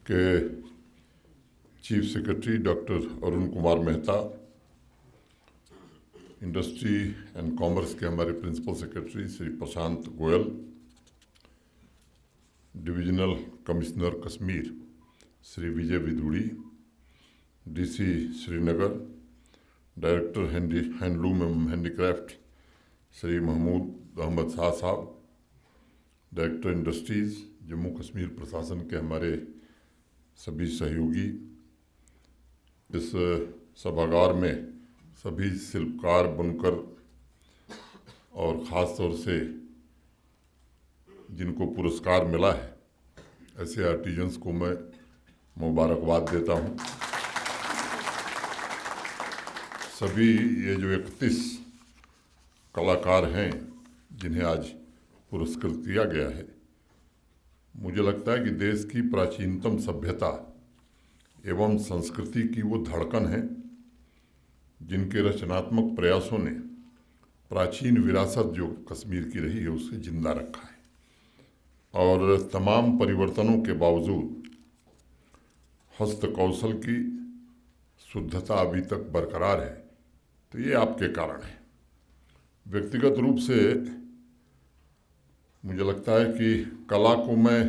के chief secretary doctor Arun Kumar Mehta, industry and commerce के हमारे प्रिंसिपल सेक्रेटरी श्री प्रशांत Goyal, divisional commissioner Kashmir Shri Vijay विदुड़ी, DC Srinagar, director handloom एवं handicraft Shri Mahmood Ahmad Shah साहब, डायरेक्टर इंडस्ट्रीज़ जम्मू कश्मीर प्रशासन के हमारे सभी सहयोगी, इस सभागार में सभी शिल्पकार, बुनकर और ख़ास तौर से जिनको पुरस्कार मिला है ऐसे आर्टिजन्स को मैं मुबारकबाद देता हूँ। सभी ये जो 31 कलाकार हैं जिन्हें आज पुरस्कृत किया गया है, मुझे लगता है कि देश की प्राचीनतम सभ्यता एवं संस्कृति की वो धड़कन है जिनके रचनात्मक प्रयासों ने प्राचीन विरासत जो कश्मीर की रही है उसे जिंदा रखा है और तमाम परिवर्तनों के बावजूद हस्तकौशल की शुद्धता अभी तक बरकरार है। तो ये आपके कारण है। व्यक्तिगत रूप से मुझे लगता है कि कला को मैं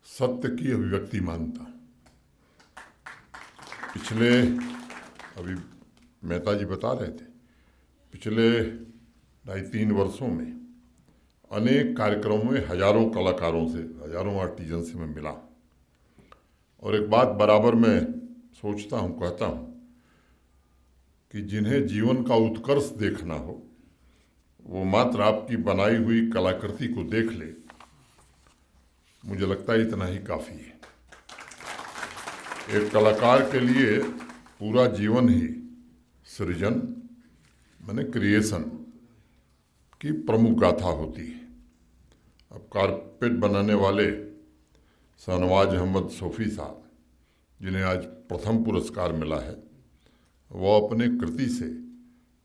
सत्य की अभिव्यक्ति मानता हूँ। पिछले अभी मेहता जी बता रहे थे, पिछले 2.5-3 वर्षों में अनेक कार्यक्रमों में हजारों कलाकारों से, हजारों आर्टिजन से मैं मिला और एक बात बराबर मैं सोचता हूँ, कहता हूँ कि जिन्हें जीवन का उत्कर्ष देखना हो वो मात्र आपकी बनाई हुई कलाकृति को देख ले, मुझे लगता है इतना ही काफ़ी है। एक कलाकार के लिए पूरा जीवन ही सृजन माने क्रिएशन की प्रमुख गाथा होती है। अब कारपेट बनाने वाले शाहनवाज अहमद सोफी साहब, जिन्हें आज प्रथम पुरस्कार मिला है, वो अपने कृति से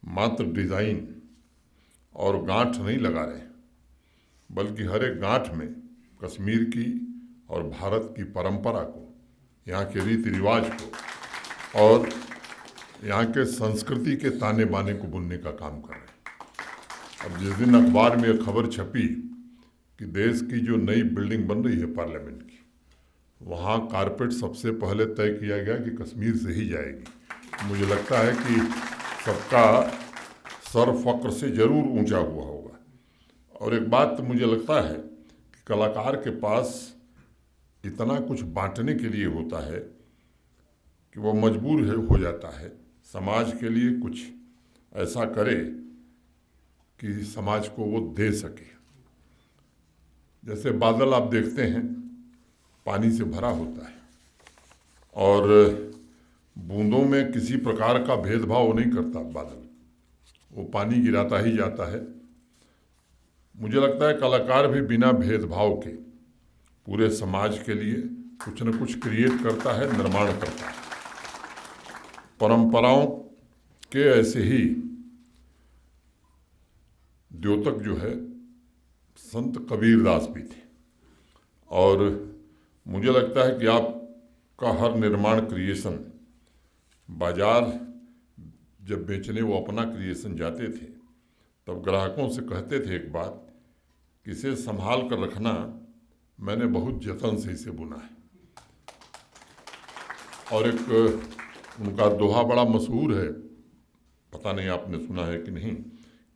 मात्र डिज़ाइन और गांठ नहीं लगा रहे, बल्कि हर एक गांठ में कश्मीर की और भारत की परंपरा को, यहाँ के रीति रिवाज को और यहाँ के संस्कृति के ताने बाने को बुनने का काम कर रहे हैं। अब जिस दिन अखबार में यह खबर छपी कि देश की जो नई बिल्डिंग बन रही है पार्लियामेंट की, वहाँ कारपेट सबसे पहले तय किया गया कि कश्मीर से ही जाएगी। मुझे लगता है कि सबका सर फक्र से जरूर ऊंचा हुआ होगा। और एक बात मुझे लगता है कि कलाकार के पास इतना कुछ बांटने के लिए होता है कि वो मजबूर हो जाता है समाज के लिए कुछ ऐसा करे कि समाज को वो दे सके। जैसे बादल आप देखते हैं पानी से भरा होता है और बूंदों में किसी प्रकार का भेदभाव नहीं करता बादल, वो पानी गिराता ही जाता है। मुझे लगता है कलाकार भी बिना भेदभाव के पूरे समाज के लिए कुछ न कुछ क्रिएट करता है, निर्माण करता है। परंपराओं के ऐसे ही द्योतक जो है संत कबीरदास भी थे और मुझे लगता है कि आपका हर निर्माण क्रिएशन बाजार जब बेचने वो अपना क्रिएशन जाते थे तब ग्राहकों से कहते थे एक बात कि इसे संभाल कर रखना, मैंने बहुत जतन से इसे बुना है। और एक उनका दोहा बड़ा मशहूर है, पता नहीं आपने सुना है कि नहीं,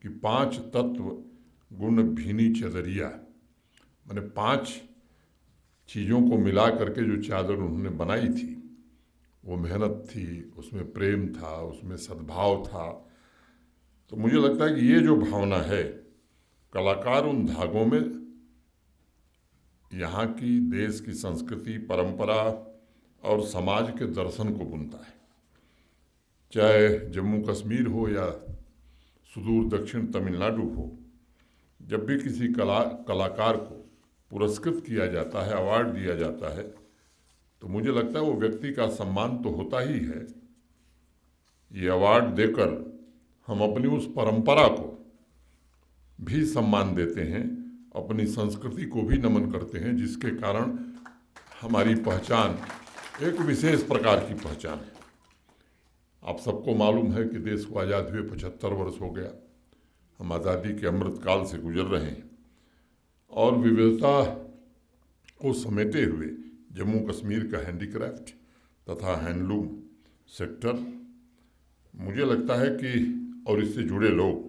कि 5 तत्व गुण भीनी चदरिया, मैंने 5 चीज़ों को मिला करके जो चादर उन्होंने बनाई थी, वो मेहनत थी, उसमें प्रेम था, उसमें सद्भाव था। तो मुझे लगता है कि ये जो भावना है, कलाकार उन धागों में यहाँ की देश की संस्कृति, परंपरा और समाज के दर्शन को बुनता है। चाहे जम्मू कश्मीर हो या सुदूर दक्षिण तमिलनाडु हो, जब भी किसी कलाकार को पुरस्कृत किया जाता है, अवार्ड दिया जाता है, तो मुझे लगता है वो व्यक्ति का सम्मान तो होता ही है। ये अवार्ड देकर हम अपनी उस परंपरा को भी सम्मान देते हैं, अपनी संस्कृति को भी नमन करते हैं, जिसके कारण हमारी पहचान एक विशेष प्रकार की पहचान है। आप सबको मालूम है कि देश को आज़ाद हुए 75 वर्ष हो गया। हम आज़ादी के अमृत काल से गुजर रहे हैं और विविधता को समेटे हुए जम्मू कश्मीर का हैंडीक्राफ्ट तथा हैंडलूम सेक्टर, मुझे लगता है कि और इससे जुड़े लोग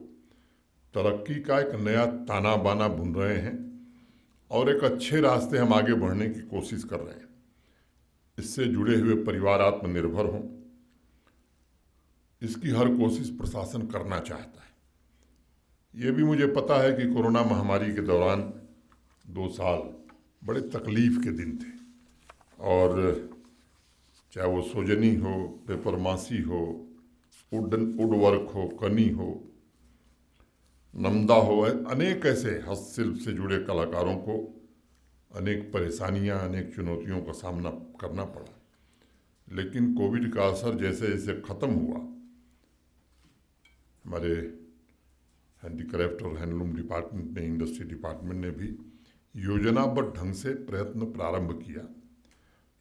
तरक्की का एक नया ताना बाना बुन रहे हैं और एक अच्छे रास्ते हम आगे बढ़ने की कोशिश कर रहे हैं। इससे जुड़े हुए परिवार आत्मनिर्भर हों, इसकी हर कोशिश प्रशासन करना चाहता है। ये भी मुझे पता है कि कोरोना महामारी के दौरान 2 साल बड़े तकलीफ के दिन थे और चाहे वो सोजनी हो, पेपर मासी हो, वुड वर्क हो, कनी हो, नमदा हो, अनेक ऐसे हस्तशिल्प से जुड़े कलाकारों को अनेक परेशानियां, अनेक चुनौतियों का सामना करना पड़ा। लेकिन कोविड का असर जैसे जैसे ख़त्म हुआ, हमारे हैंडीक्राफ्ट और हैंडलूम डिपार्टमेंट ने, इंडस्ट्री डिपार्टमेंट ने भी योजनाबद्ध ढंग से प्रयत्न प्रारंभ किया,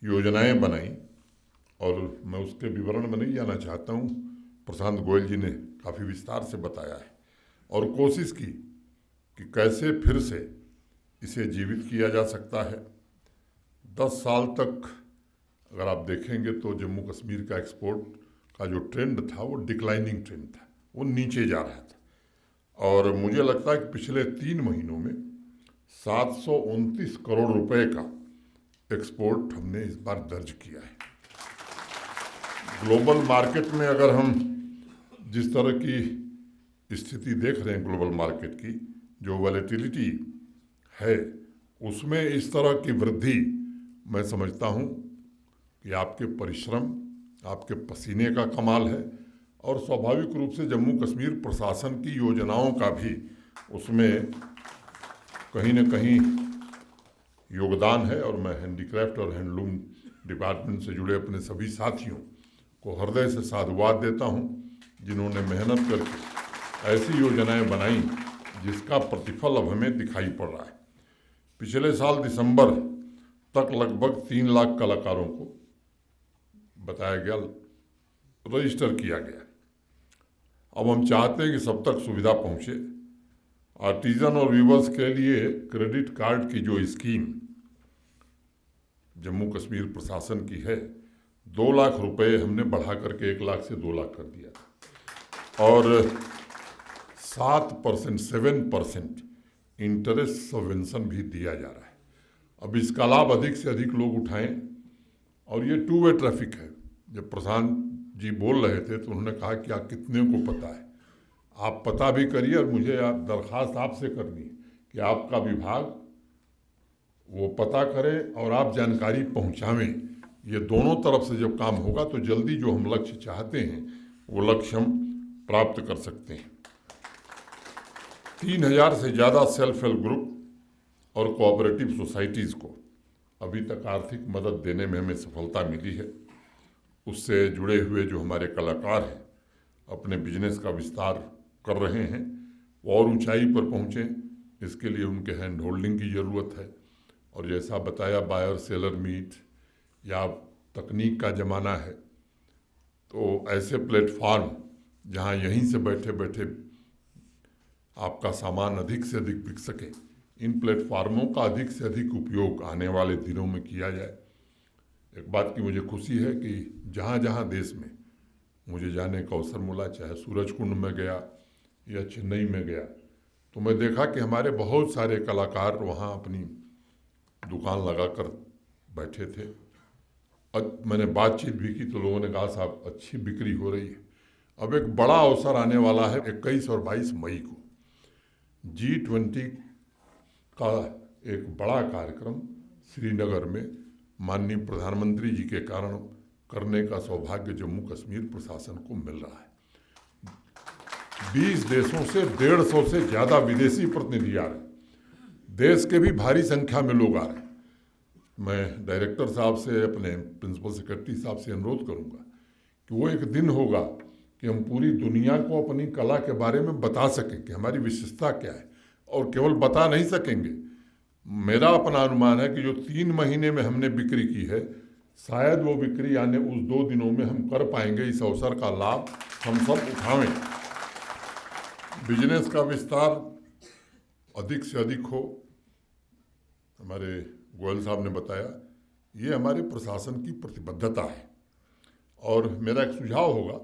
योजनाएं बनाई और मैं उसके विवरण में नहीं जाना चाहता हूँ। प्रशांत गोयल जी ने काफ़ी विस्तार से बताया है और कोशिश की कि कैसे फिर से इसे जीवित किया जा सकता है। 10 साल तक अगर आप देखेंगे तो जम्मू कश्मीर का एक्सपोर्ट का जो ट्रेंड था वो डिक्लाइनिंग ट्रेंड था, वो नीचे जा रहा था और मुझे लगता है कि पिछले 3 महीनों में 729 करोड़ रुपए का एक्सपोर्ट हमने इस बार दर्ज किया है। ग्लोबल मार्केट में अगर हम जिस तरह की स्थिति देख रहे हैं ग्लोबल मार्केट की, जो वॉलेटिलिटी है, उसमें इस तरह की वृद्धि मैं समझता हूँ कि आपके परिश्रम, आपके पसीने का कमाल है और स्वाभाविक रूप से जम्मू कश्मीर प्रशासन की योजनाओं का भी उसमें कहीं न कहीं योगदान है। और मैं हैंडीक्राफ्ट और हैंडलूम डिपार्टमेंट से जुड़े अपने सभी साथियों को हृदय से साधुवाद देता हूँ, जिन्होंने मेहनत करके ऐसी योजनाएं बनाई जिसका प्रतिफल अब हमें दिखाई पड़ रहा है। पिछले साल दिसंबर तक लगभग 3 लाख कलाकारों को बताया गया, रजिस्टर किया गया। अब हम चाहते हैं कि सब तक सुविधा पहुँचे। आर्टिजन और वीवर्स के लिए क्रेडिट कार्ड की जो स्कीम जम्मू कश्मीर प्रशासन की है, 2 लाख रुपए हमने बढ़ा करके 1 लाख से 2 लाख कर दिया और 7% इंटरेस्ट सबवेंशन भी दिया जा रहा है। अब इसका लाभ अधिक से अधिक लोग उठाएं और ये 2 वे ट्रैफिक है। जब प्रशांत जी बोल रहे थे तो उन्होंने कहा कि आप कितने को पता है, आप पता भी करिए और मुझे दरख्वास्त आपसे करनी है कि आपका विभाग वो पता करे और आप जानकारी पहुंचावें। ये दोनों तरफ से जब काम होगा तो जल्दी जो हम लक्ष्य चाहते हैं वो लक्ष्य हम प्राप्त कर सकते हैं। 3000 से ज़्यादा सेल्फ हेल्प ग्रुप और कोऑपरेटिव सोसाइटीज़ को अभी तक आर्थिक मदद देने में हमें सफलता मिली है। उससे जुड़े हुए जो हमारे कलाकार हैं अपने बिजनेस का विस्तार कर रहे हैं, वो और ऊंचाई पर पहुँचें, इसके लिए उनके हैंड होल्डिंग की ज़रूरत है। और जैसा बताया, बायर सेलर मीट या तकनीक का ज़माना है, तो ऐसे प्लेटफॉर्म जहां यहीं से बैठे बैठे आपका सामान अधिक से अधिक बिक सके, इन प्लेटफॉर्मों का अधिक से अधिक उपयोग आने वाले दिनों में किया जाए। एक बात की मुझे खुशी है कि जहां जहां देश में मुझे जाने का अवसर मिला, चाहे सूरजकुंड में गया या चेन्नई में गया, तो मैं देखा कि हमारे बहुत सारे कलाकार वहाँ अपनी दुकान लगाकर बैठे थे। मैंने बातचीत भी की तो लोगों ने कहा साहब अच्छी बिक्री हो रही है। अब एक बड़ा अवसर आने वाला है 21 और 22 मई को G20 का एक बड़ा कार्यक्रम श्रीनगर में माननीय प्रधानमंत्री जी के कारण करने का सौभाग्य जम्मू कश्मीर प्रशासन को मिल रहा है। 20 देशों से 150 से ज़्यादा विदेशी प्रतिनिधि आ रहे हैं, देश के भी भारी संख्या में लोग आ रहे हैं। मैं डायरेक्टर साहब से, अपने प्रिंसिपल सेक्रेटरी साहब से अनुरोध करूंगा कि वो एक दिन होगा कि हम पूरी दुनिया को अपनी कला के बारे में बता सकें कि हमारी विशेषता क्या है। और केवल बता नहीं सकेंगे, मेरा अपना अनुमान है कि जो 3 महीने में हमने बिक्री की है, शायद वो बिक्री आने उस 2 दिनों में हम कर पाएंगे। इस अवसर का लाभ हम सब उठावें, बिजनेस का विस्तार अधिक से अधिक हो। हमारे गोयल साहब ने बताया, ये हमारे प्रशासन की प्रतिबद्धता है। और मेरा एक सुझाव होगा,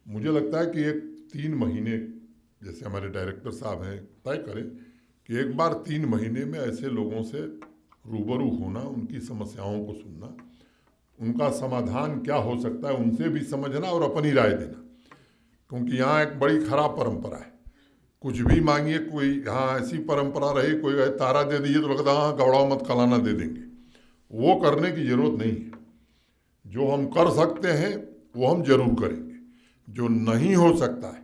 मुझे लगता है कि एक 3 महीने, जैसे हमारे डायरेक्टर साहब हैं, तय करें कि एक बार 3 महीने में ऐसे लोगों से रूबरू होना, उनकी समस्याओं को सुनना, उनका समाधान क्या हो सकता है उनसे भी समझना और अपनी राय देना। क्योंकि यहाँ एक बड़ी खराब परंपरा है, कुछ भी मांगिए, कोई यहाँ ऐसी परंपरा रही, कोई कहे तारा दे दीजिए तो लगता हाँ गौड़ा मत कलाना दे देंगे। वो करने की ज़रूरत नहीं है। जो हम कर सकते हैं वो हम जरूर करेंगे, जो नहीं हो सकता है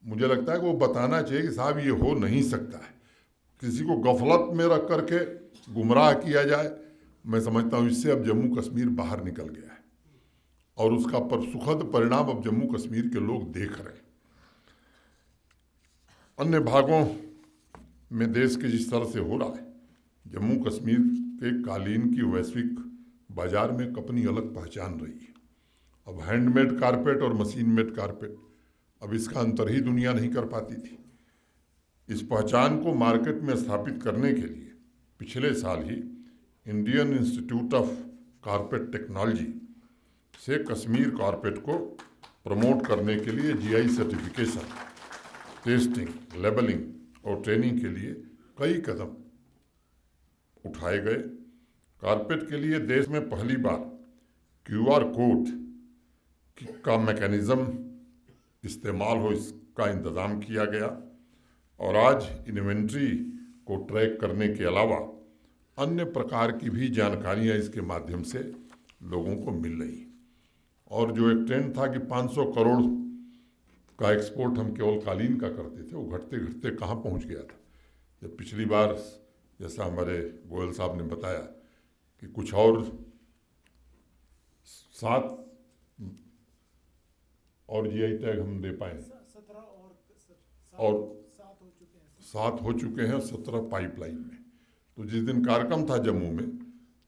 मुझे लगता है कि वो बताना चाहिए कि साहब ये हो नहीं सकता है। किसी को गफलत में रख करके गुमराह किया जाए, मैं समझता हूँ इससे अब जम्मू कश्मीर बाहर निकल गया है और उसका सुखद परिणाम अब जम्मू कश्मीर के लोग देख रहे हैं। अन्य भागों में देश के जिस तरह से हो रहा है, जम्मू कश्मीर के कालीन की वैश्विक बाजार में अपनी अलग पहचान रही है। अब हैंडमेड कारपेट और मशीन मेड कारपेट, अब इसका अंतर ही दुनिया नहीं कर पाती थी। इस पहचान को मार्केट में स्थापित करने के लिए पिछले साल ही Indian institute of carpet technology से कश्मीर कारपेट को प्रमोट करने के लिए जीआई सर्टिफिकेशन, टेस्टिंग, लेबलिंग और ट्रेनिंग के लिए कई कदम उठाए गए। कारपेट के लिए देश में पहली बार क्यूआर कोड का मैकेनिज्म इस्तेमाल हो, इसका इंतज़ाम किया गया और आज इन्वेंट्री को ट्रैक करने के अलावा अन्य प्रकार की भी जानकारियां इसके माध्यम से लोगों को मिल रही। और जो एक ट्रेंड था कि 500 करोड़ का एक्सपोर्ट हम केवल कालीन का करते थे, वो घटते घटते कहाँ पहुँच गया था। जब पिछली बार, जैसा हमारे गोयल साहब ने बताया कि कुछ और 7 और जीआई टैग हम दे पाए, 17 और 7 हो चुके हैं, 17 पाइपलाइन में। तो जिस दिन कार्यक्रम था जम्मू में,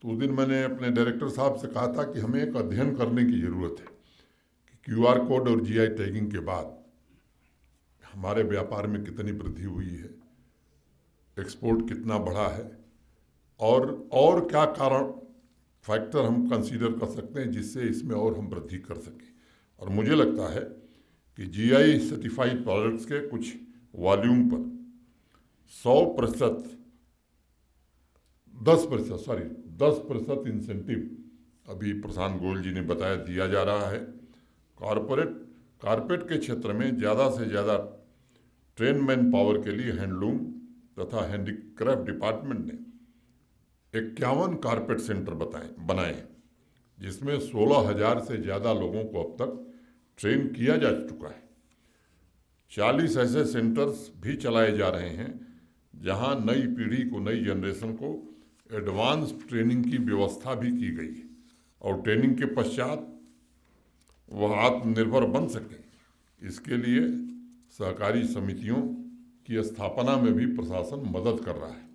तो उस दिन मैंने अपने डायरेक्टर साहब से कहा था कि हमें एक अध्ययन करने की ज़रूरत है कि क्यूआर कोड और जीआई टैगिंग के बाद हमारे व्यापार में कितनी वृद्धि हुई है, एक्सपोर्ट कितना बढ़ा है, और क्या कारण फैक्टर हम कंसीडर कर सकते हैं जिससे इसमें और हम वृद्धि कर सकें। और मुझे लगता है कि जीआई सर्टिफाइड प्रोडक्ट्स के कुछ वॉल्यूम पर 10% इंसेंटिव अभी प्रशांत गोयल जी ने बताया दिया जा रहा है। कारपेट के क्षेत्र में ज़्यादा से ज़्यादा ट्रेन मैन पावर के लिए हैंडलूम तथा हैंडीक्राफ्ट डिपार्टमेंट ने 51 कारपेट सेंटर बनाए हैं, जिसमें 16,000 से ज़्यादा लोगों को अब तक ट्रेन किया जा चुका है। 40 ऐसे सेंटर्स भी चलाए जा रहे हैं जहां नई पीढ़ी को, नई जनरेशन को एडवांस ट्रेनिंग की व्यवस्था भी की गई है और ट्रेनिंग के पश्चात वह आत्मनिर्भर बन सकें। इसके लिए सहकारी समितियों की स्थापना में भी प्रशासन मदद कर रहा है।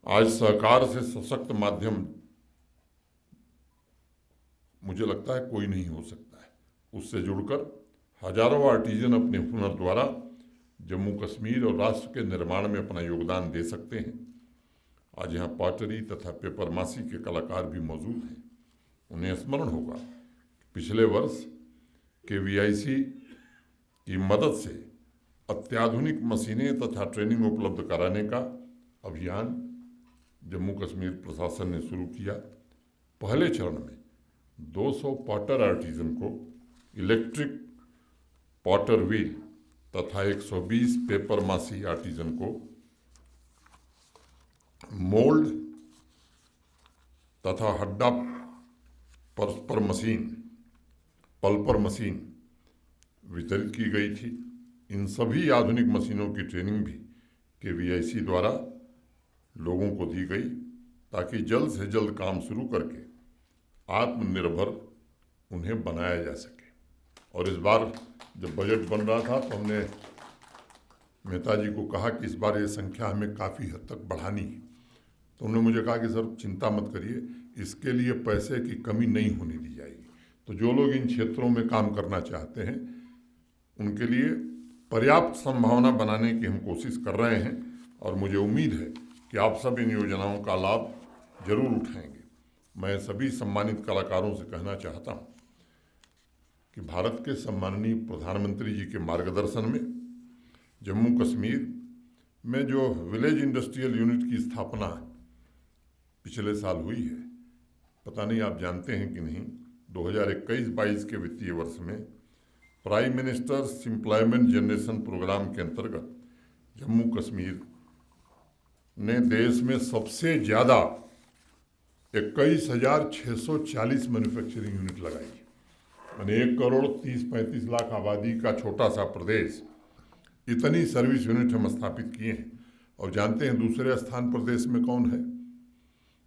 आज सहकार से सशक्त माध्यम मुझे लगता है कोई नहीं हो सकता है। उससे जुड़कर हजारों आर्टिजन अपने हुनर द्वारा जम्मू कश्मीर और राष्ट्र के निर्माण में अपना योगदान दे सकते हैं। आज यहाँ पॉटरी तथा पेपरमासी के कलाकार भी मौजूद हैं। उन्हें स्मरण होगा पिछले वर्ष KVIC की मदद से अत्याधुनिक मशीनें तथा ट्रेनिंग उपलब्ध कराने का अभियान जम्मू कश्मीर प्रशासन ने शुरू किया। पहले चरण में 200 पॉटर आर्टिजन को इलेक्ट्रिक पॉटर व्हील तथा 120 पेपर मासी आर्टिजन को मोल्ड तथा हड्डा पल्पर मशीन वितरित की गई थी। इन सभी आधुनिक मशीनों की ट्रेनिंग भी KVIC द्वारा लोगों को दी गई ताकि जल्द से जल्द काम शुरू करके आत्मनिर्भर उन्हें बनाया जा सके। और इस बार जब बजट बन रहा था तो हमने मेहता जी को कहा कि इस बार ये संख्या हमें काफ़ी हद तक बढ़ानी है। तो उन्होंने मुझे कहा कि सर चिंता मत करिए, इसके लिए पैसे की कमी नहीं होने दी जाएगी। तो जो लोग इन क्षेत्रों में काम करना चाहते हैं उनके लिए पर्याप्त संभावना बनाने की हम कोशिश कर रहे हैं और मुझे उम्मीद है कि आप सब इन योजनाओं का लाभ जरूर उठाएंगे। मैं सभी सम्मानित कलाकारों से कहना चाहता हूँ कि भारत के सम्माननीय प्रधानमंत्री जी के मार्गदर्शन में जम्मू कश्मीर में जो विलेज इंडस्ट्रियल यूनिट की स्थापना पिछले साल हुई है, पता नहीं आप जानते हैं कि नहीं, 2021-22 के वित्तीय वर्ष में prime minister's employment generation program के अंतर्गत जम्मू कश्मीर ने देश में सबसे ज़्यादा 21,640 मैन्युफैक्चरिंग यूनिट लगाई। यानी 1,30,35 लाख आबादी का छोटा सा प्रदेश इतनी सर्विस यूनिट हम स्थापित किए हैं। और जानते हैं दूसरे स्थान पर देश में कौन है?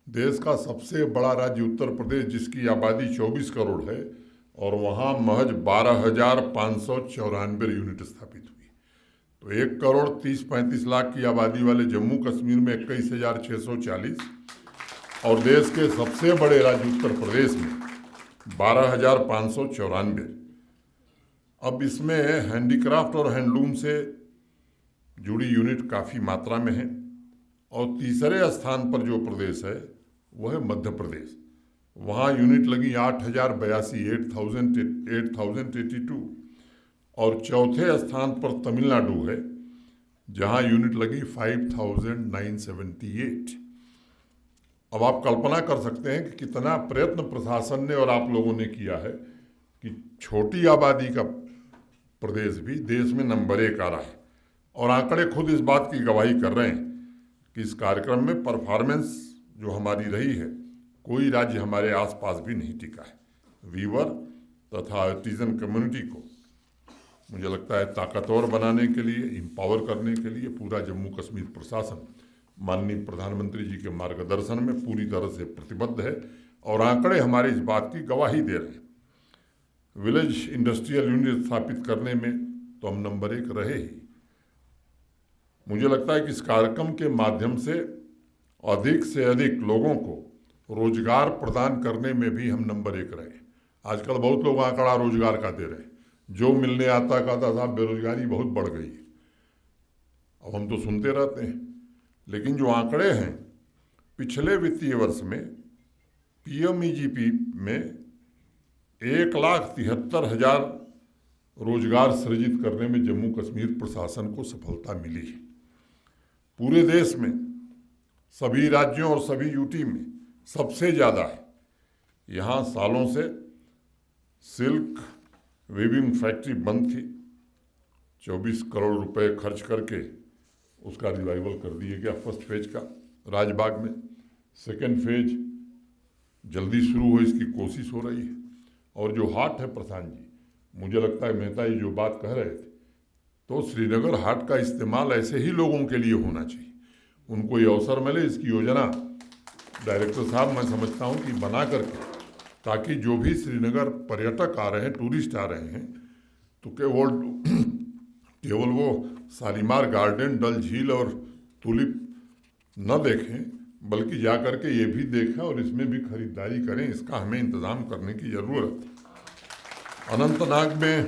देश का सबसे बड़ा राज्य उत्तर प्रदेश, जिसकी आबादी 24 करोड़ है और वहाँ महज 12,594 यूनिट स्थापित हुई। तो 1,30,35 लाख की आबादी वाले जम्मू कश्मीर में 21,640 और देश के सबसे बड़े राज्य उत्तर प्रदेश में 12,594। अब इसमें हैंडीक्राफ्ट और हैंडलूम से जुड़ी यूनिट काफ़ी मात्रा में है। और तीसरे स्थान पर जो प्रदेश है वह है मध्य प्रदेश। वहाँ यूनिट लगी 8,082 8,082 और चौथे स्थान पर तमिलनाडु है जहाँ यूनिट लगी 5,978। अब आप कल्पना कर सकते हैं कि कितना प्रयत्न प्रशासन ने और आप लोगों ने किया है कि छोटी आबादी का प्रदेश भी देश में नंबर 1 आ रहा है। और आंकड़े खुद इस बात की गवाही कर रहे हैं कि इस कार्यक्रम में परफॉर्मेंस जो हमारी रही है, कोई राज्य हमारे आसपास भी नहीं टिका है। वीवर तथा आर्टिजन कम्युनिटी को मुझे लगता है ताकतवर बनाने के लिए, एम्पावर करने के लिए पूरा जम्मू कश्मीर प्रशासन माननीय प्रधानमंत्री जी के मार्गदर्शन में पूरी तरह से प्रतिबद्ध है। और आंकड़े हमारे इस बात की गवाही दे रहे हैं। विलेज इंडस्ट्रियल यूनिट स्थापित करने में तो हम नंबर 1 रहे ही। मुझे लगता है कि इस कार्यक्रम के माध्यम से अधिक लोगों को रोजगार प्रदान करने में भी हम नंबर 1 रहे। आजकल बहुत लोग आंकड़ा रोजगार का दे रहे हैं। जो मिलने आता कहता साहब बेरोजगारी बहुत बढ़ गई है। अब हम तो सुनते रहते हैं, लेकिन जो आंकड़े हैं पिछले वित्तीय वर्ष में PMEGP में 1,73,000 रोजगार सृजित करने में जम्मू कश्मीर प्रशासन को सफलता मिली है। पूरे देश में सभी राज्यों और सभी यूटी में सबसे ज़्यादा है। यहाँ सालों से सिल्क वीविंग फैक्ट्री बंद थी, 24 करोड़ रुपए खर्च करके उसका रिवाइवल कर दिया गया फर्स्ट फेज का राजबाग में। सेकेंड फेज जल्दी शुरू हो, इसकी कोशिश हो रही है। और जो हाट है प्रधान जी, मुझे लगता है मेहता जी जो बात कह रहे थे, तो श्रीनगर हाट का इस्तेमाल ऐसे ही लोगों के लिए होना चाहिए, उनको ये अवसर मिले। इसकी योजना डायरेक्टर साहब मैं समझता हूँ कि बना करके, ताकि जो भी श्रीनगर पर्यटक आ रहे हैं, टूरिस्ट आ रहे हैं, तो केवल वो शालीमार गार्डन, डल झील और टूलिप न देखें, बल्कि जा कर के ये भी देखें और इसमें भी खरीदारी करें। इसका हमें इंतज़ाम करने की ज़रूरत है। अनंतनाग में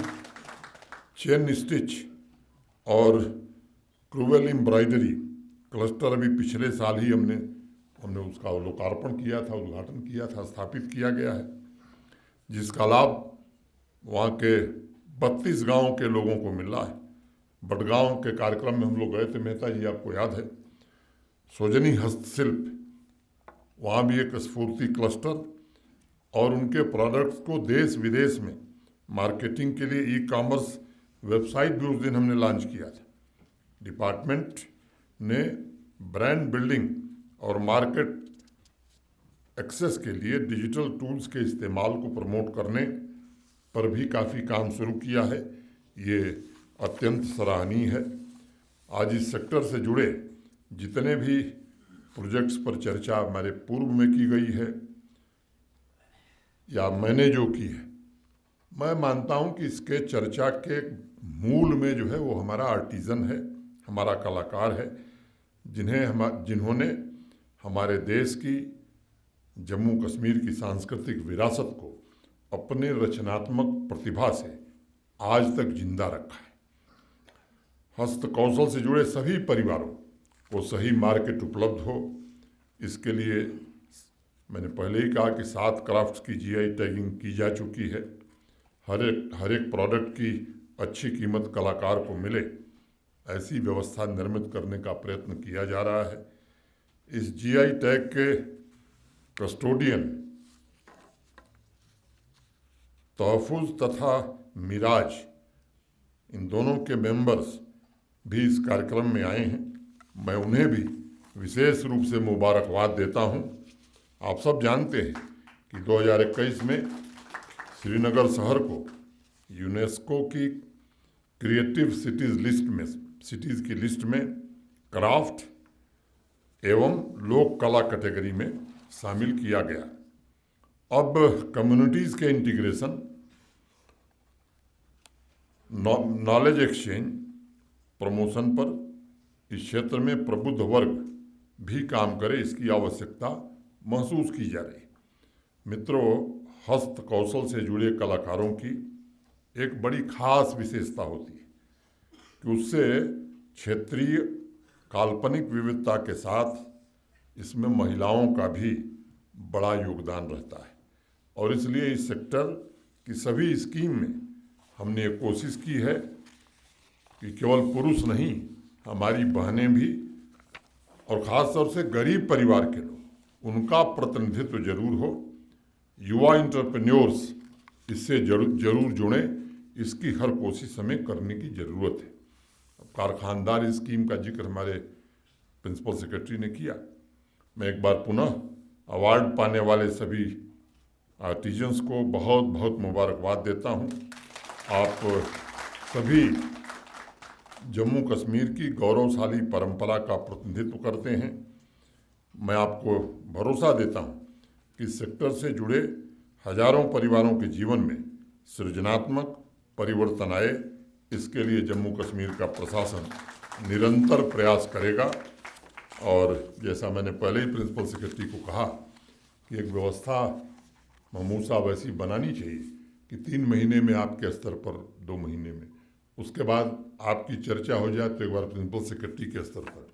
चेन स्टिच और क्रूवेल एम्ब्रॉयडरी क्लस्टर अभी पिछले साल ही हमने उसका लोकार्पण किया था, उद्घाटन किया था, स्थापित किया गया है, जिसका लाभ वहाँ के 32 गाँव के लोगों को मिल रहा है। बडगांव के कार्यक्रम में हम लोग गए थे, मेहता जी आपको याद है, सोजनी हस्तशिल्प, वहाँ भी एक स्फूर्ति क्लस्टर और उनके प्रोडक्ट्स को देश विदेश में मार्केटिंग के लिए ई-कॉमर्स वेबसाइट भी उस दिन हमने लॉन्च किया था। डिपार्टमेंट ने ब्रांड बिल्डिंग और मार्केट एक्सेस के लिए डिजिटल टूल्स के इस्तेमाल को प्रमोट करने पर भी काफ़ी काम शुरू किया है। ये अत्यंत सराहनीय है। आज इस सेक्टर से जुड़े जितने भी प्रोजेक्ट्स पर चर्चा हमारे पूर्व में की गई है या मैंने जो की है, मैं मानता हूं कि इसके चर्चा के मूल में जो है वो हमारा आर्टिजन है, हमारा कलाकार है, जिन्होंने हमारे देश की, जम्मू कश्मीर की सांस्कृतिक विरासत को अपने रचनात्मक प्रतिभा से आज तक जिंदा रखा है। हस्त कौशल से जुड़े सभी परिवारों को सही मार्केट उपलब्ध हो, इसके लिए मैंने पहले ही कहा कि 7 क्राफ्ट्स की जीआई टैगिंग की जा चुकी है। हर एक प्रोडक्ट की अच्छी कीमत कलाकार को मिले, ऐसी व्यवस्था निर्मित करने का प्रयत्न किया जा रहा है। इस जीआई टैग के कस्टोडियन तहफ़्फ़ुज़ तथा मिराज, इन दोनों के मेंबर्स भी इस कार्यक्रम में आए हैं। मैं उन्हें भी विशेष रूप से मुबारकबाद देता हूं। आप सब जानते हैं कि 2021 में श्रीनगर शहर को यूनेस्को की क्रिएटिव सिटीज़ की लिस्ट में क्राफ्ट एवं लोक कला कैटेगरी में शामिल किया गया। अब कम्युनिटीज़ के इंटीग्रेशन, नॉलेज एक्सचेंज, प्रमोशन पर इस क्षेत्र में प्रबुद्ध वर्ग भी काम करे, इसकी आवश्यकता महसूस की जा रही। मित्रों, हस्त कौशल से जुड़े कलाकारों की एक बड़ी खास विशेषता होती है कि उससे क्षेत्रीय काल्पनिक विविधता के साथ इसमें महिलाओं का भी बड़ा योगदान रहता है, और इसलिए इस सेक्टर की सभी स्कीम में हमने ये कोशिश की है कि केवल पुरुष नहीं, हमारी बहनें भी, और ख़ास तौर से गरीब परिवार के लोग, उनका प्रतिनिधित्व जरूर हो। युवा एंटरप्रेन्योर्स इससे जरूर जुड़ें, इसकी हर कोशिश हमें करने की ज़रूरत है। कारखानदार स्कीम का जिक्र हमारे प्रिंसिपल सेक्रेटरी ने किया। मैं एक बार पुनः अवार्ड पाने वाले सभी आर्टिजन्स को बहुत बहुत मुबारकबाद देता हूं। आप सभी जम्मू कश्मीर की गौरवशाली परंपरा का प्रतिनिधित्व करते हैं। मैं आपको भरोसा देता हूं कि इस सेक्टर से जुड़े हजारों परिवारों के जीवन में सृजनात्मक परिवर्तन आए, इसके लिए जम्मू कश्मीर का प्रशासन निरंतर प्रयास करेगा। और जैसा मैंने पहले ही प्रिंसिपल सेक्रेटरी को कहा कि एक व्यवस्था मामूसा वैसी बनानी चाहिए कि 3 महीने में आपके स्तर पर, 2 महीने में, उसके बाद आपकी चर्चा हो जाए तो एक बार प्रिंसिपल सेक्रेटरी के स्तर पर,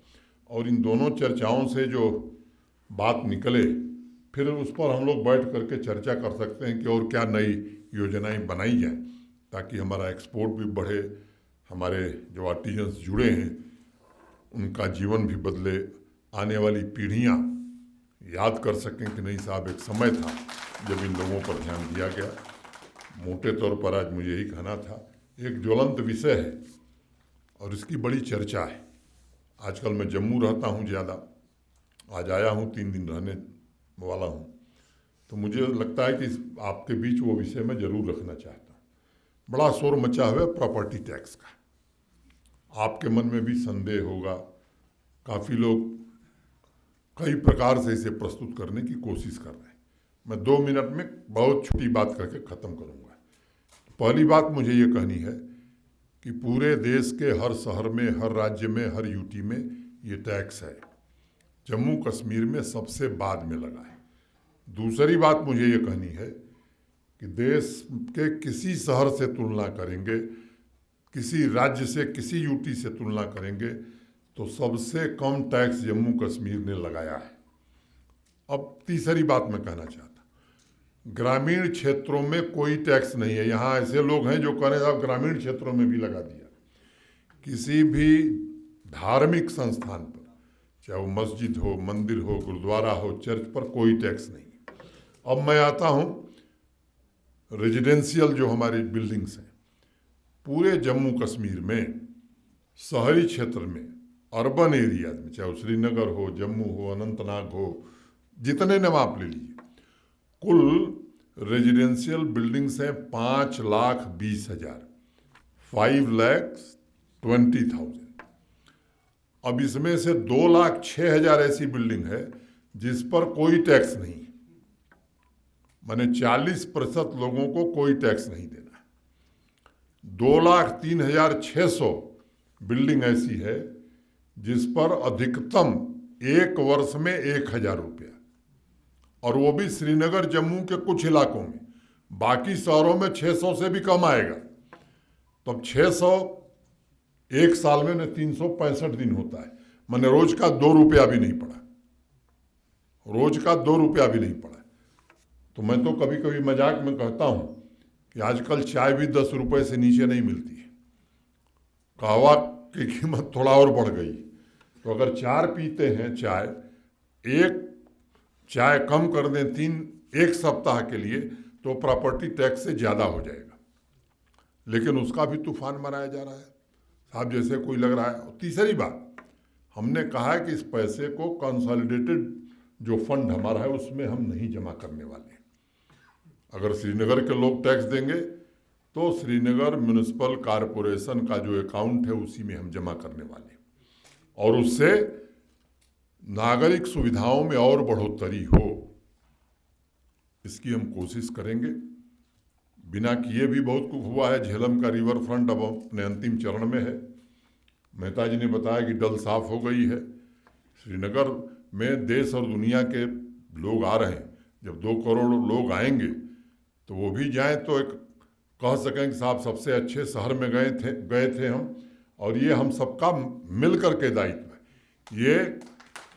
और इन दोनों चर्चाओं से जो बात निकले फिर उस पर हम लोग बैठ करके चर्चा कर सकते हैं कि और क्या नई योजनाएं बनाई जाएं ताकि हमारा एक्सपोर्ट भी बढ़े, हमारे जो आर्टिजन्स जुड़े हैं उनका जीवन भी बदले, आने वाली पीढ़ियां याद कर सकें कि नहीं साहब, एक समय था जब इन लोगों पर ध्यान दिया गया। मोटे तौर पर आज मुझे यही कहना था। एक ज्वलंत विषय है और इसकी बड़ी चर्चा है। आजकल मैं जम्मू रहता हूँ ज़्यादा, आज आया हूँ, 3 दिन रहने वाला हूँ, तो मुझे लगता है कि आपके बीच वो विषय मैं ज़रूर रखना चाहता हूँ। बड़ा शोर मचा हुआ है प्रॉपर्टी टैक्स का। आपके मन में भी संदेह होगा, काफ़ी लोग कई प्रकार से इसे प्रस्तुत करने की कोशिश कर रहे हैं। मैं 2 मिनट में बहुत छोटी बात करके ख़त्म करूँगा। पहली बात मुझे ये कहनी है कि पूरे देश के हर शहर में, हर राज्य में, हर यूटी में ये टैक्स है। जम्मू कश्मीर में सबसे बाद में लगा है। दूसरी बात मुझे ये कहनी है कि देश के किसी शहर से तुलना करेंगे, किसी राज्य से, किसी यूटी से तुलना करेंगे तो सबसे कम टैक्स जम्मू कश्मीर ने लगाया है। अब तीसरी बात मैं कहना चाहता, ग्रामीण क्षेत्रों में कोई टैक्स नहीं है। यहाँ ऐसे लोग हैं जो कह रहे हैं साहब ग्रामीण क्षेत्रों में भी लगा दिया। किसी भी धार्मिक संस्थान पर, चाहे वो मस्जिद हो, मंदिर हो, गुरुद्वारा हो, चर्च पर कोई टैक्स नहीं। अब मैं आता हूँ रेजिडेंशियल जो हमारी बिल्डिंग्स हैं, पूरे जम्मू कश्मीर में शहरी क्षेत्र में, अर्बन एरियाज में, चाहे वो श्रीनगर हो, जम्मू हो, अनंतनाग हो, जितने नाम आप ले लीजिए, कुल रेजिडेंशियल बिल्डिंग्स हैं 5,20,000, 5,20,000। अब इसमें से 2,06,000 ऐसी बिल्डिंग है जिस पर कोई टैक्स नहीं, माने 40% लोगों को कोई टैक्स नहीं देना है। 2,03,600 बिल्डिंग ऐसी है जिस पर अधिकतम एक वर्ष में 1,000 रुपया, और वो भी श्रीनगर जम्मू के कुछ इलाकों में। बाकी शहरों में 600 से भी कम आएगा। तो अब 600 एक साल में 365 दिन होता है, मैंने रोज का 2 रुपया भी नहीं पड़ा, रोज का 2 रुपया भी नहीं पड़ा। तो मैं तो कभी कभी मजाक में कहता हूं कि आजकल चाय भी 10 रुपए से नीचे नहीं मिलती है। कहवा की कीमत थोड़ा और बढ़ गई। तो अगर 4 पीते हैं चाय, एक चाय कम कर दें एक सप्ताह के लिए, तो प्रॉपर्टी टैक्स से ज़्यादा हो जाएगा। लेकिन उसका भी तूफान मनाया जा रहा है साहब, जैसे कोई लग रहा है। और तीसरी बात, हमने कहा है कि इस पैसे को कंसोलिडेटेड जो फंड हमारा है उसमें हम नहीं जमा करने वाले। अगर श्रीनगर के लोग टैक्स देंगे तो श्रीनगर म्युनिसिपल कॉरपोरेशन का जो अकाउंट है उसी में हम जमा करने वाले, और उससे नागरिक सुविधाओं में और बढ़ोतरी हो, इसकी हम कोशिश करेंगे। बिना किए भी बहुत कुछ हुआ है। झेलम का रिवर फ्रंट अब अपने अंतिम चरण में है। मेहता जी ने बताया कि डल साफ हो गई है। श्रीनगर में देश और दुनिया के लोग आ रहे हैं। जब 2 करोड़ लोग आएंगे तो वो भी जाएं तो एक कह सकें कि साहब सबसे अच्छे शहर में गए थे हम, और ये हम सबका मिल करके दायित्व है। ये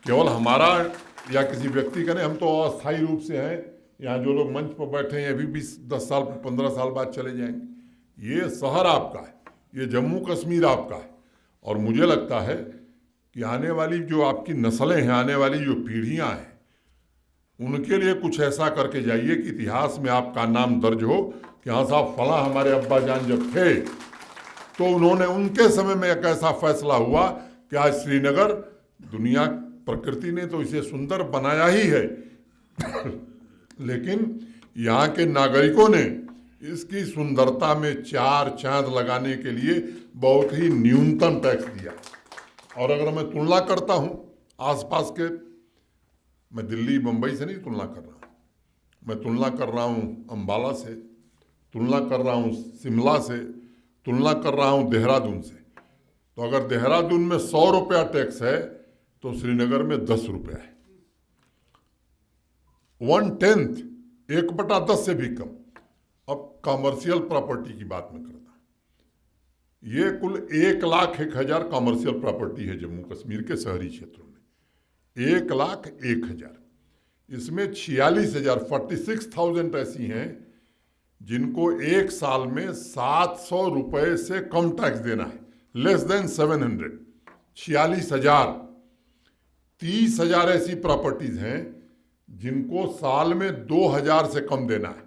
केवल हमारा या किसी व्यक्ति का नहीं, हम तो अस्थायी रूप से हैं। यहाँ जो लोग मंच पर बैठे हैं ये भी 10 साल 15 साल बाद चले जाएंगे। ये शहर आपका है, ये जम्मू कश्मीर आपका है। और मुझे लगता है कि आने वाली जो आपकी नस्लें हैं, आने वाली जो पीढ़ियां हैं, उनके लिए कुछ ऐसा करके जाइए कि इतिहास में आपका नाम दर्ज हो कि हाँ साहब फला हमारे अब्बा जान जब थे तो उन्होंने, उनके समय में एक ऐसा फैसला हुआ कि आज श्रीनगर, दुनिया प्रकृति ने तो इसे सुंदर बनाया ही है लेकिन यहाँ के नागरिकों ने इसकी सुंदरता में 4 चांद लगाने के लिए बहुत ही न्यूनतम टैक्स दिया। और अगर मैं तुलना करता हूँ आसपास के, मैं दिल्ली मुंबई से नहीं तुलना कर रहा हूँ, मैं तुलना कर रहा हूँ अम्बाला से, तुलना कर रहा हूँ शिमला से, तुलना कर रहा हूँ देहरादून से। तो अगर देहरादून में 100 रुपया टैक्स है तो श्रीनगर में 10 रुपया है। 1/10, 1/10 से भी कम। अब कमर्शियल प्रॉपर्टी की बात मैं करता हूँ। ये कुल 1,01,000 कमर्शियल प्रॉपर्टी है जम्मू कश्मीर के शहरी क्षेत्रों में। 1,01,000, इसमें 46,000 ऐसी हैं जिनको एक साल में 700 रुपए से कम टैक्स देना है, लेस देन 700। 46,000। 30,000 ऐसी प्रॉपर्टीज हैं जिनको साल में 2,000 से कम देना है,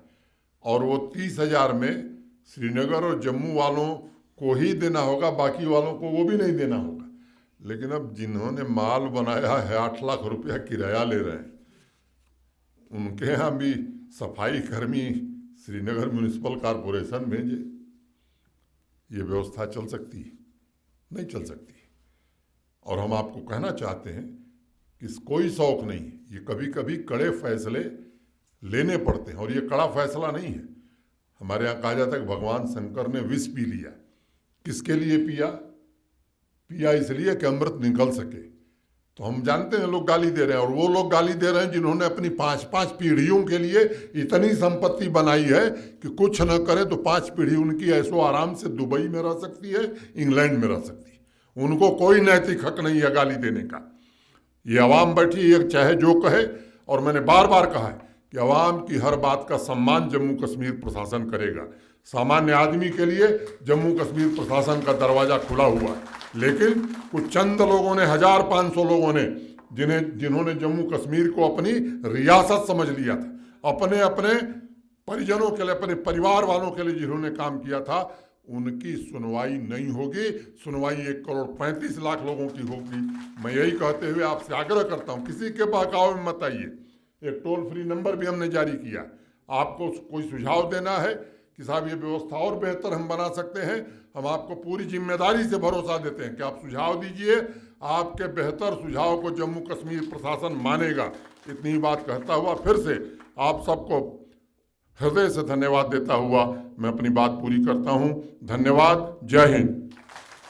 और वो 30,000 में श्रीनगर और जम्मू वालों को ही देना होगा, बाकी वालों को वो भी नहीं देना होगा। लेकिन अब जिन्होंने माल बनाया है 8 लाख रुपया किराया ले रहे हैं, उनके यहाँ भी सफाई कर्मी श्रीनगर म्युनिसिपल कॉरपोरेशन भेजे। ये व्यवस्था चल सकती है? नहीं चल सकती। और हम आपको कहना चाहते हैं कि कोई शौक नहीं है, ये कभी कभी कड़े फैसले लेने पड़ते हैं, और ये कड़ा फैसला नहीं है। हमारे यहाँ कहा जाता है कि भगवान शंकर ने विष पी लिया। किसके लिए पिया? पिया इसलिए कि अमृत निकल सके। तो हम जानते हैं लोग गाली दे रहे हैं, और वो लोग गाली दे रहे हैं जिन्होंने अपनी 5-5 पीढ़ियों के लिए इतनी संपत्ति बनाई है कि कुछ न करे तो 5 पीढ़ी उनकी ऐसो आराम से दुबई में रह सकती है, इंग्लैंड में रह सकती है। उनको कोई नैतिक हक नहीं है गाली देने का। ये अवाम बैठी है चाहे जो कहे, और मैंने बार बार कहा है कि अवाम की हर बात का सम्मान जम्मू कश्मीर प्रशासन करेगा। सामान्य आदमी के लिए जम्मू कश्मीर प्रशासन का दरवाजा खुला हुआ है। लेकिन कुछ चंद लोगों ने, 1,500 लोगों ने, जिन्होंने जम्मू कश्मीर को अपनी रियासत समझ लिया था, अपने अपने परिजनों के लिए, अपने परिवार वालों के लिए जिन्होंने काम किया था, उनकी सुनवाई नहीं होगी। सुनवाई 1,35,00,000 लोगों की होगी। मैं यही कहते हुए आपसे आग्रह करता हूं, किसी के बहकावे में मत आइए। एक टोल फ्री नंबर भी हमने जारी किया। आपको कोई सुझाव देना है कि साहब ये व्यवस्था और बेहतर हम बना सकते हैं, हम आपको पूरी जिम्मेदारी से भरोसा देते हैं कि आप सुझाव दीजिए। आपके बेहतर सुझाव को जम्मू कश्मीर प्रशासन मानेगा। इतनी बात कहता हुआ फिर से आप सबको हृदय से धन्यवाद देता हुआ मैं अपनी बात पूरी करता हूं। धन्यवाद। जय हिंद।